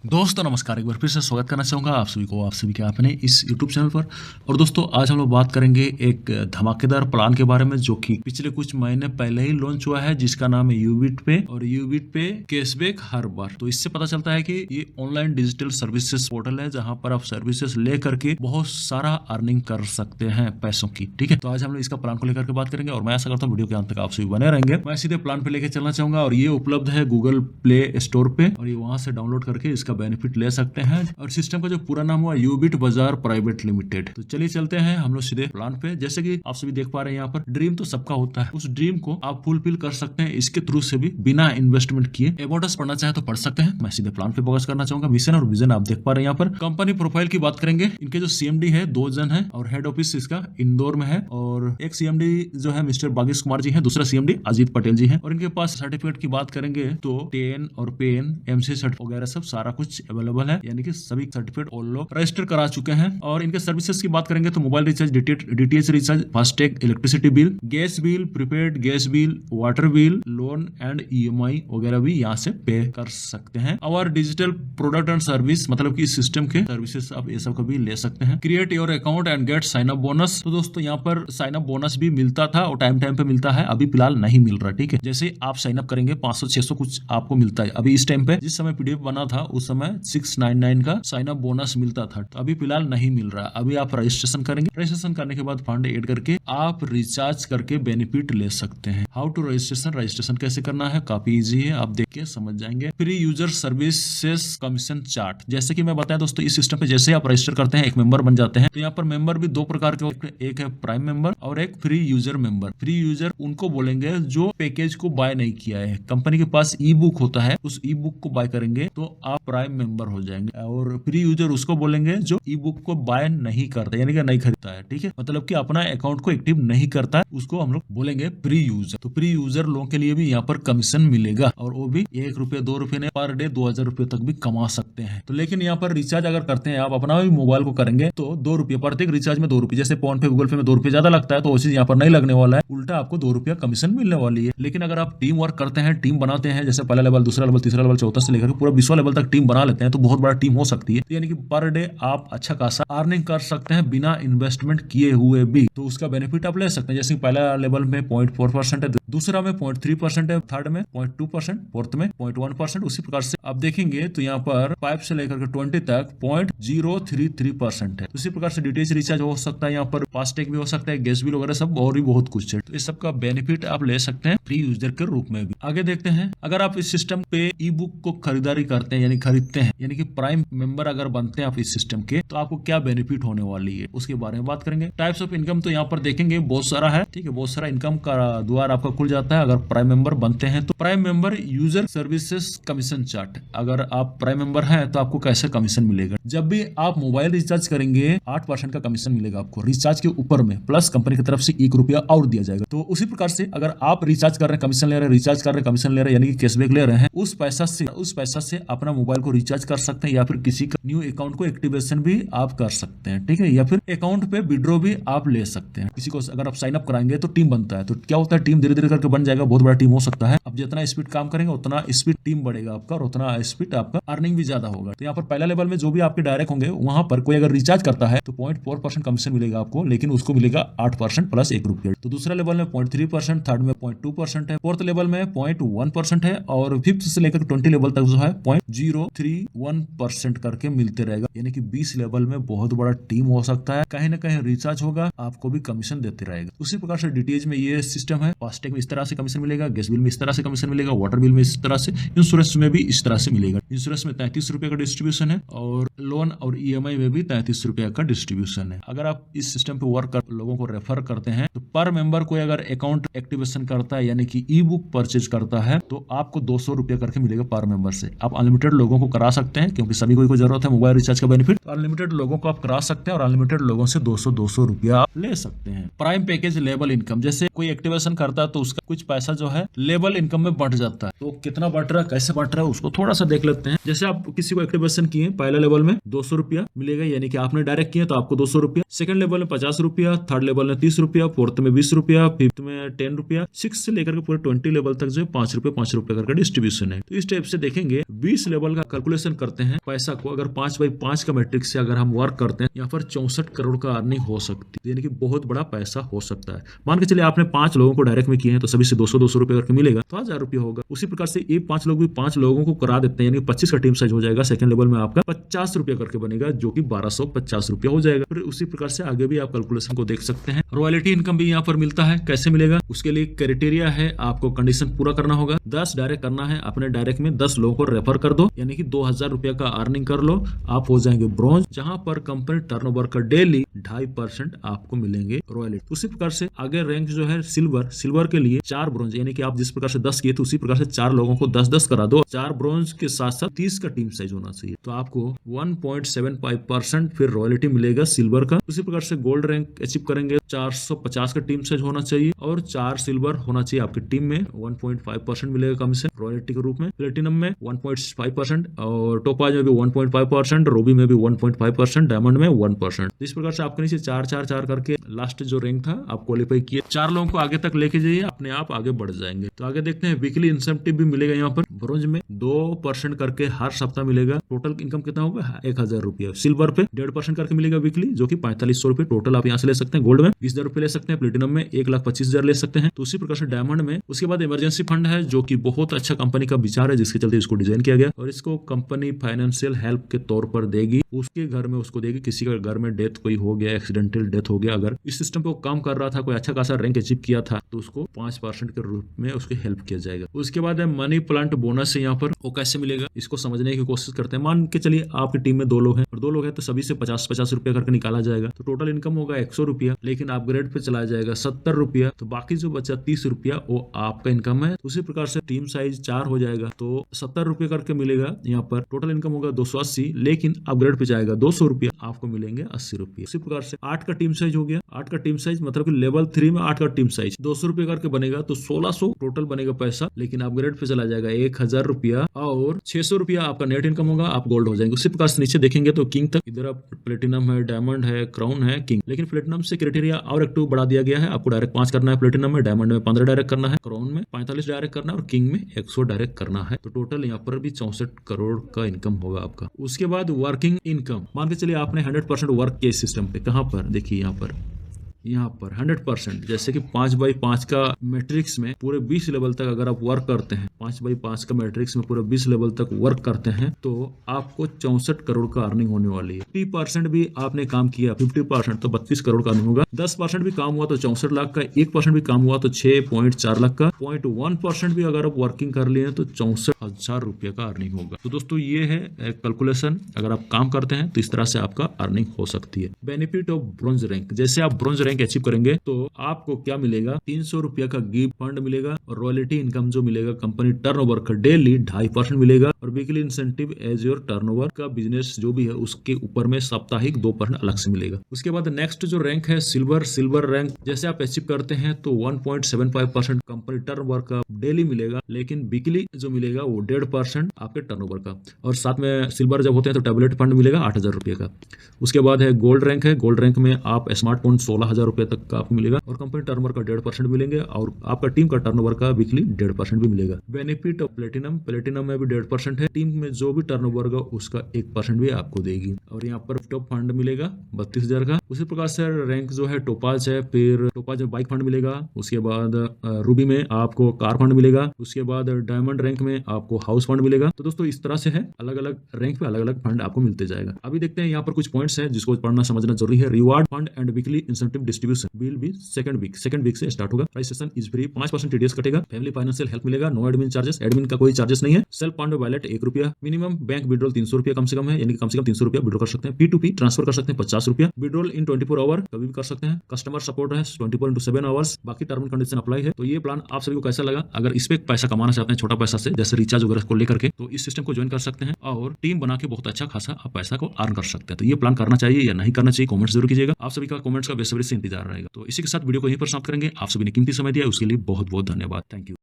दोस्तों नमस्कार, एक बार फिर से स्वागत करना चाहूँगा आप सभी को, आप सभी के अपने इस यूट्यूब चैनल पर। और दोस्तों आज हम लोग बात करेंगे एक धमाकेदार प्लान के बारे में जो कि पिछले कुछ महीने पहले ही लॉन्च हुआ है, जिसका नाम है यूबिट पे। और यूबिट पे कैशबैक हर बार। तो इससे पता चलता है कि ये ऑनलाइन डिजिटल सर्विसेज पोर्टल है जहाँ पर आप सर्विसेज ले करके बहुत सारा अर्निंग कर सकते हैं पैसों की। ठीक है, तो आज हम लोग इसका प्लान को लेकर के बात करेंगे और मैं ऐसा करता हूँ वीडियो के अंत तक आप सभी बने रहेंगे। मैं सीधे प्लान पे लेके चलना चाहूंगा और ये उपलब्ध है गूगल प्ले स्टोर पे और ये वहां से डाउनलोड करके इसका बेनिफिट ले सकते हैं। और सिस्टम का जो पूरा नाम हुआ यूबिट बाजार प्राइवेट लिमिटेड। तो चलिए चलते हैं हम लोग सीधे प्लान पे। जैसे कि आप सभी देख पा रहे हैं यहाँ पर ड्रीम तो सबका होता है, उस ड्रीम को आप फुलफिल कर सकते हैं इसके थ्रू से भी बिना इन्वेस्टमेंट किए। अबाउट अस पढ़ना चाहे तो पढ़ सकते हैं। मैं सीधे प्लान पे फोकस करना चाहूंगा। मिशन और विजन आप देख पा रहे हैं यहाँ पर। कंपनी प्रोफाइल की बात करेंगे, इनके जो सीएमडी है 2 जन है और हेड ऑफिस इसका इंदौर में है। और एक सीएमडी जो है मिस्टर बागेश कुमार जी है, दूसरा सीएमडी अजीत पटेल जी है। और इनके पास सर्टिफिकेट की बात करेंगे तो टेन और पेन एमसी सर्टिफिकेट वगैरह सब सारा कुछ अवेलेबल है, यानी कि सभी सर्टिफिकेट और लोग रजिस्टर करा चुके हैं। और इनके सर्विसेज की बात करेंगे तो mobile recharge, DTH recharge, FASTag, electricity bill, gas bill, prepaid gas bill, water bill, loan and EMI वगैरह भी यहाँ से पे कर सकते हैं। और डिजिटल प्रोडक्ट एंड सर्विस, मतलब कि सिस्टम के सर्विसेज आप ये सब भी ले सकते हैं। Create your account and gate sign up bonus. तो दोस्तों यहाँ पर साइन अप बोनस भी मिलता था और टाइम टाइम पे मिलता है, अभी फिलहाल नहीं मिल रहा। ठीक है, जैसे आप साइन अप करेंगे 500-600 कुछ आपको मिलता है अभी इस टाइम पे। जिस समय पीडीएफ बना था उस समय 699 का साइन अप बोनस मिलता था, तो अभी फिलहाल नहीं मिल रहा। अभी आप रजिस्ट्रेशन करेंगे, रजिस्ट्रेशन करने के बाद फंड ऐड करके आप रिचार्ज करके बेनिफिट ले सकते हैं। हाउ टू रजिस्ट्रेशन कैसे करना है, काफी इजी है, आप देख के समझ जाएंगे। Free user services commission chart, जैसे कि मैं बताया दोस्तों, इस सिस्टम पे जैसे आप रजिस्टर करते हैं एक मेंबर बन जाते हैं। तो यहाँ पर मेंबर भी 2 प्रकार के, एक है प्राइम मेंबर और एक free user member. Free user उनको बोलेंगे जो पैकेज को बाय नहीं किया है, कंपनी के पास ई बुक होता है, उस ई बुक को बाय करेंगे तो आप प्राइम मेंबर हो जाएंगे। और फ्री यूजर उसको बोलेंगे जो ई बुक को बाय नहीं करता, यानी कि नहीं खरीदता है। ठीक है, मतलब कि अपना अकाउंट को एक्टिव नहीं करता है, उसको हम लोग बोलेंगे फ्री यूजर। तो फ्री यूजर लोगों के लिए भी यहाँ पर कमीशन मिलेगा और वो भी 1 रुपये 2 रुपये ने पर डे 2000 रुपये तक भी कमा सकते हैं। तो लेकिन यहाँ पर रिचार्ज अगर करते हैं आप अपना भी मोबाइल को करेंगे तो 2 रुपये प्रत्येक रिचार्ज में 2 रुपये, जैसे फोन पे गूगल पे में 2 रुपये ज्यादा लगता है, तो वो चीज यहाँ पर नहीं लगने वाला है, उल्टा आपको 2 रुपया कमीशन मिलने वाली है। लेकिन अगर आप टीम वर्क करते हैं, टीम बनाते हैं, जैसे पहला लेवल, दूसरा लेवल, तीसरा लेवल, चौथा से लेकर पूरा 20वां लेवल तक टीम बना लेते हैं, तो बहुत बड़ा टीम हो सकती है। तो यानी कि पर डे आप अच्छा खासा अर्निंग कर सकते हैं बिना इन्वेस्टमेंट किए हुए भी। तो उसका बेनिफिट आप ले सकते हैं। जैसे पहला लेवल में 0.4% है, दूसरा में 0.3% है, थर्ड में 0.2%, फोर्थ में 0.1%। उसी प्रकार से आप देखेंगे तो यहाँ पर 5 से लेकर के 20 तक 0.033% है। उसी प्रकार से डीटीएच रिचार्ज हो सकता है, यहाँ पर फास्टैग भी हो सकता है, गैस बिल वगैरह सब और भी बहुत कुछ है। तो इस सब का बेनिफिट आप ले सकते हैं फ्री यूजर के रूप में भी। आगे देखते हैं, अगर आप इस सिस्टम पे ई बुक को खरीदारी करते हैं, यानी खरीदते हैं, यानी कि प्राइम मेंबर अगर बनते हैं आप इस सिस्टम के, तो आपको क्या बेनिफिट होने वाली है उसके बारे में बात करेंगे। टाइप्स ऑफ इनकम तो यहाँ पर देखेंगे बहुत सारा है। ठीक है, बहुत सारा इनकम का द्वार आपका खुल जाता है अगर प्राइम मेंबर बनते हैं। तो prime member user services commission chart, अगर आप प्राइम मेंबर हैं तो आपको कैसे कमीशन मिलेगा। जब भी आप मोबाइल रिचार्ज करेंगे 8% का कमीशन मिलेगा आपको रिचार्ज के ऊपर में, प्लस कंपनी की तरफ से 1 रुपया और दिया जाएगा। तो उसी प्रकार से अगर आप रिचार्ज कर रहे हैं कमीशन ले रहे हैं, रिचार्ज कर रहे हैं कमीशन ले रहे हैं, यानी कि कैशबैक ले रहे हैं, उस पैसा से अपना मोबाइल को रिचार्ज कर सकते हैं या फिर किसी का न्यू अकाउंट को एक्टिवेशन भी आप कर सकते हैं। ठीक है, या फिर अकाउंट पे विड्रॉ भी आप ले सकते हैं। किसी को अगर आप साइन अप कराएंगे तो टीम बनता है, तो क्या होता है टीम धीरे धीरे करके बन जाएगा, बहुत बड़ा टीम हो सकता है। अब जितना स्पीड काम करेंगे उतना स्पीड टीम बढ़ेगा आपका और उतना स्पीड आपका अर्निंग भी ज्यादा होगा। तो यहाँ पर पहला लेवल में जो भी आपके डायरेक्ट होंगे वहां पर कोई अगर रिचार्ज करता है तो 0.4% कमीशन मिलेगा आपको, लेकिन उसको मिलेगा 8% प्लस 1 रुपया। तो दूसरा लेवल में 0.3%, थर्ड में 0.2% है, फोर्थ लेवल में 0.1% है और फिफ्थ से लेकर 20 लेवल तक जो है 0.031% करके मिलते रहेगा। यानी कि 20 लेवल में बहुत बड़ा टीम हो सकता है, कहीं ना कहीं रिचार्ज होगा, आपको भी कमीशन देते रहेगा। उसी प्रकार से डीटीएच में ये सिस्टम है, फास्टैग में इस तरह से कमीशन मिलेगा, गैस बिल में इस तरह से कमीशन मिलेगा, वाटर बिल में इस तरह से, इंश्योरेंस में भी इस तरह से मिलेगा। इंश्योरेंस में 33 रुपए का डिस्ट्रीब्यूशन है और लोन और ईएमआई में भी 33 रुपए का डिस्ट्रीब्यूशन है। अगर आप इस सिस्टम पे वर्क कर लोगों को रेफर करते हैं तो पर मेंबर कोई अगर अकाउंट एक्टिवेशन करता है, यानी कि ई बुक परचेज करता है, तो आपको 200 रुपया करके मिलेगा पर मेंबर से। आप अनलिमिटेड लोगों को करा सकते हैं, क्योंकि सभी को जरूरत है मोबाइल रिचार्ज का बेनिफिट, तो अनलिमिटेड लोगों को आप करा सकते हैं और अनलिमिटेड लोगों से 200 रुपया आप ले सकते हैं। प्राइम पैकेज लेवल इनकम, जैसे कोई एक्टिवेशन करता है तो उसका कुछ पैसा जो है लेवल इनकम में बढ़ जाता है। तो कितना बढ़ रहा है, कैसे बढ़ रहा है, उसको थोड़ा सा देख लेते हैं। जैसे आप किसी को एक्टिवेशन किए पहला लेवल में 200 रुपया मिलेगा, यानी कि आपने डायरेक्ट किए तो आपको 200 रुपया, सेकंड लेवल में 50 रुपया, थर्ड लेवल में 30 रुपया, फोर्थ में 20 रुपया, फिफ्थ में 10 रुपया, सिक्स से लेकर के पूरे 20 लेवल तक जो है 5 रुपया करके डिस्ट्रीब्यूशन है। तो इस टाइप से देखेंगे 20 लेवल का कैलकुलेशन करते हैं पैसा को, अगर 5/5 का मैट्रिक्स से अगर हम वर्क करते हैं, यहाँ पर 64 करोड़ का अर्निंग हो सकती है, यानी कि बहुत बड़ा पैसा हो सकता है। मान के चलिए आपने 5 लोगों को डायरेक्ट में किए हैं तो सभी से 200 रुपए करके मिलेगा तो 1000 रुपया होगा। उसी प्रकार से ये 5 लोग भी 5 लोगों को करा देते हैं, यानी 25 का टीम साइज हो जाएगा। सेकंड लेवल में आपका 50 रुपया करके बनेगा, जो कि 1250 रुपया हो जाएगा। फिर उसी प्रकार से आगे भी आप कैलकुलेशन को देख सकते हैं। रॉयल्टी इनकम भी यहाँ पर मिलता है, कैसे मिलेगा उसके लिए क्राइटेरिया है, आपको कंडीशन पूरा करना होगा। 10 डायरेक्ट करना है, अपने डायरेक्ट में 10 लोगों को रेफर कर दो, यानी कि 2000 रुपया का अर्निंग कर लो, आप हो जाएंगे ब्रॉन्ज, जहां पर कंपनी टर्नओवर का डेली 2.5% आपको मिलेंगे रॉयल्टी। उसी प्रकार से आगे रैंक जो है सिल्वर के लिए 4 ब्रॉन्ज, यानी कि आप जिस प्रकार से 10 किए तो उसी प्रकार से 4 लोगों को 10-10 करा दो। 4 ब्रॉन्ज के साथ साथ 30 का टीम साइज होना चाहिए, तो आपको 1.75% फिर रॉयल्टी मिलेगा सिल्वर का। उसी प्रकार से गोल्ड रैंक अचीव करेंगे 450 का टीम साइज होना चाहिए और 4 सिल्वर होना चाहिए आपकी टीम में, 1.5% मिलेगा कमीशन रॉयल्टी के रूप में। प्लेटिनम में 1.5% और टोपाज में भी 1.5%, रूबी में भी 1.5%, डायमंड में 1%। इस प्रकार से आपके नीचे 4 करके लास्ट जो रैंक था आप क्वालिफाई किए। 4 लोगों को आगे तक लेके जाइए, अपने आप आगे बढ़ जाएंगे। तो आगे देखते हैं, वीकली इंसेंटिव भी मिलेगा यहाँ पर। ब्रोंज में 2% करके हर सप्ताह मिलेगा। टोटल इनकम कितना होगा 1000 रुपया। सिल्वर पे 1.5% करके मिलेगा वीकली, जो कि 4500 रुपए टोटल आप यहाँ से ले सकते हैं। गोल्ड में 20,000 रुपए ले सकते हैं, प्लेटिनम में 1,25,000 ले सकते हैं। तो उसी प्रकार से डायमंड में उसके बाद इमरजेंसी फंड है, जो कि बहुत अच्छा कंपनी का विचार है, जिसके चलते इसको डिजाइन किया गया और इसको कंपनी फाइनेंशियल हेल्प के तौर पर देगी। उसके घर में उसको देगी, किसी का घर में डेथ कोई हो गया, एक्सीडेंटल डेथ हो गया, अगर इस सिस्टम पे वो काम कर रहा था, कोई अच्छा खासा रैंक अचीव किया था, तो उसको 5% के रूप में उसकी हेल्प किया जाएगा। उसके बाद है मनी प्लांट बोनस है यहाँ पर, वो कैसे मिलेगा इसको समझने की कोशिश करते हैं। मान के चलिए आपकी टीम में 2 लोग हैं और 2 लोग हैं तो सभी से 50-50 रुपया करके निकाला जाएगा, तो टोटल इनकम होगा 100 रुपया, लेकिन अपग्रेड पे चला जाएगा 70 रुपया, तो बाकी जो बचा 30 रुपया वो आपका इनकम है। उसी प्रकार से टीम साइज 4 हो जाएगा तो 70 रुपये करके मिलेगा यहाँ पर। टोटल इनकम होगा 280, लेकिन अपग्रेड पे जाएगा 200 रुपया, आपको मिलेंगे 80 रुपये। उसी प्रकार से 8 का टीम साइज हो गया। 8 का टीम साइज मतलब कि लेवल 3 में 8 का टीम साइज 200 रुपये करके बनेगा, तो 1600 टोटल बनेगा पैसा, लेकिन अपग्रेड पे चला जाएगा 1000 रुपया और 600 रुपया आपका नेट इनकम होगा, आप गोल्ड हो जाएंगे। उसी प्रकार से नीचे देखेंगे तो किंग तक, इधर आप प्लेटिनम है, डायमंड है, क्राउन है, किंग। लेकिन प्लेटिनम से क्राइटेरिया और एक बढ़ा दिया गया है, आपको डायरेक्ट 5 करना है प्लेटिनम में, डायमंड में 15 डायरेक्ट करना है, क्राउन में 45 डायरेक्ट करना है और किंग में 100 डायरेक्ट करना है। तो टोटल यहाँ पर भी 64 करोड़ का इनकम होगा आपका। उसके बाद वर्किंग इनकम, मान के चलिए आपने 100% वर्क किया सिस्टम पे, कहाँ पर देखिए यहाँ पर 100%, जैसे कि 5/5 का मैट्रिक्स में पूरे 20 लेवल तक अगर आप वर्क करते हैं, 5/5 का मैट्रिक्स में पूरे 20 लेवल तक वर्क करते हैं, तो आपको 64 करोड़ का अर्निंग होने वाली है। 50% भी आपने काम किया, 50% तो 32 करोड़ का अर्निंग होगा। 10% भी काम हुआ तो 64 लाख का, 1% भी काम हुआ तो 6.4 लाख का, 0.1% भी अगर आप वर्किंग कर लिए तो 64,000 रुपये का अर्निंग होगा। तो दोस्तों ये है कैलकुलेशन, अगर आप काम करते हैं तो इस तरह से आपका अर्निंग हो सकती है। बेनिफिट ऑफ ब्रोंज रैंक, जैसे आप ब्रोंज रैंक अचीव करेंगे तो आपको क्या मिलेगा, 300 रुपया का गिफ्ट फंड मिलेगा और रॉयल्टी इनकम जो मिलेगा कंपनी टर्नओवर का डेली 2.5% मिलेगा और weekly incentive as your turnover का बिजनेस जो भी है उसके ऊपर में साप्ताहिक 2% अलग से मिलेगा। उसके बाद नेक्स्ट जो रैंक है सिल्वर रैंक, जैसे आप अचीव करते हैं तो 1.75% कंपनी टर्नओवर का डेली मिलेगा, लेकिन वीकली जो मिलेगा वो 1.5% आपके टर्नओवर का, और साथ में सिल्वर जब होते हैं तो टैबलेट फंड मिलेगा 8,000 रुपये का। उसके बाद है गोल्ड रैंक है, गोल्ड रैंक में आप स्मार्टफोन 16,000 रुपए तक का आपको मिलेगा और कंपनी टर्नओवर का 1.5% मिलेंगे और आपका टीम का टर्नओवर का वीकली 1.5% भी मिलेगा। बेनिफिट ऑफ प्लेटिनम में भी 1.5% है, टीम में जो भी टर्नओवर होगा उसका 1% भी आपको देगी और यहाँ पर टॉप फंड मिलेगा 32,000 का। उसी प्रकार से रैंक जो है टोपाज है, फिर टोपाज में बाइक फंड मिलेगा, उसके बाद रूबी में आपको कार फंड मिलेगा, उसके बाद डायमंड रैंक में आपको हाउस फंड मिलेगा। तो दोस्तों इस तरह से है, अलग अलग रैंक पे अलग अलग फंड आपको मिलते जाएगा। अभी देखते हैं यहाँ पर कुछ पॉइंट्स है जिसको पढ़ना समझना जरूरी है। Reward fund and weekly incentive distribution will be second week से स्टार्ट होगा। रजिस्ट्रेशन इज फ्री, 5% टीडीएस कटेगा, फैमिली फाइनेंशियल हेल्प मिलेगा, नो एडमिन चार्जेस, एडमिन का कोई चार्जेस नहीं है। सेल्फ फंड वैलेट 1 रुपया, मिनिमम बैंक विड्रॉल 300 रुपया कम से कम है, यानी कि कम से कम 300 रुपया विड्रॉ कर सकते हैं। P2P ट्रांसफर कर सकते हैं 50 रुपया, विड्रॉल इन 24 आवर कभी भी कर सकते हैं। कस्टमर सपोर्ट है 24/7 आवर्स, बाकी टर्म एंड कंडीशन अप्लाई है। तो ये प्लान आप सभी को कैसा लगा? अगर इस पे पैसा कमाना चाहते हैं छोटा पैसा से, जैसे रिचार्ज वगैरह को लेकर के, तो इस सिस्टम को ज्वाइन कर सकते हैं और टीम बना के बहुत अच्छा खासा आप पैसा को अर्न कर सकते हैं। तो ये प्लान करना चाहिए या नहीं करना चाहिए, कमेंट्स जरूर कीजिएगा। आप सभी का कमेंट्स का बेसब्री से इंतजार रहेगा। तो इसी के साथ वीडियो को यहीं पर समाप्त करेंगे। आप सभी ने कीमती समय दिया उसके लिए बहुत बहुत धन्यवाद। Thank you.